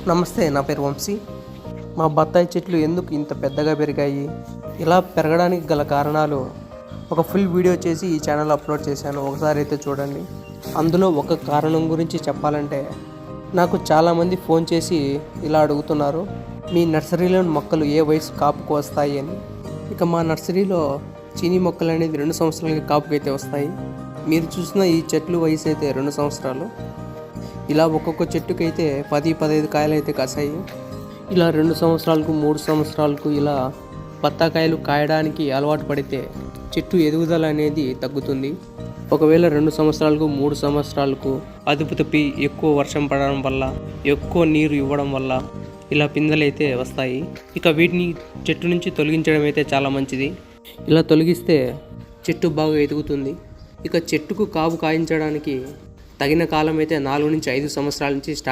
నమస్తే, నా పేరు వంశీ. మా బత్తాయి చెట్లు ఎందుకు ఇంత పెద్దగా పెరిగాయి, ఇలా పెరగడానికి గల కారణాలు ఒక ఫుల్ వీడియో చేసి ఈ ఛానల్లో అప్లోడ్ చేశాను. ఒకసారి అయితే చూడండి. అందులో ఒక కారణం గురించి చెప్పాలంటే, నాకు చాలామంది ఫోన్ చేసి ఇలా అడుగుతున్నారు, మీ నర్సరీలోని మొక్కలు ఏ వయసు కాపుకు వస్తాయి అని. ఇక మా నర్సరీలో చీనీ మొక్కలు అనేది 2 సంవత్సరాలకి కాపుకి అయితే వస్తాయి. మీరు చూసిన ఈ చెట్లు వయసు అయితే 2 సంవత్సరాలు. ఇలా ఒక్కొక్క చెట్టుకైతే 10-15 కాయలు అయితే కాసాయి. ఇలా 2 సంవత్సరాలకు 3 సంవత్సరాలకు ఇలా బత్తాకాయలు కాయడానికి అలవాటు పడితే చెట్టు ఎదుగుదల అనేది తగ్గుతుంది. ఒకవేళ 2 సంవత్సరాలకు 3 సంవత్సరాలకు అదుపు తప్పి ఎక్కువ వర్షం పడడం వల్ల, ఎక్కువ నీరు ఇవ్వడం వల్ల ఇలా పిందెలు అయితే వస్తాయి. ఇక వీటిని చెట్టు నుంచి తొలగించడం అయితే చాలా మంచిది. ఇలా తొలగిస్తే చెట్టు బాగా ఎదుగుతుంది. ఇక చెట్టుకు కాపు కాయించడానికి తగిన కాలం అయితే 4 నుంచి 5 సంవత్సరాల నుంచి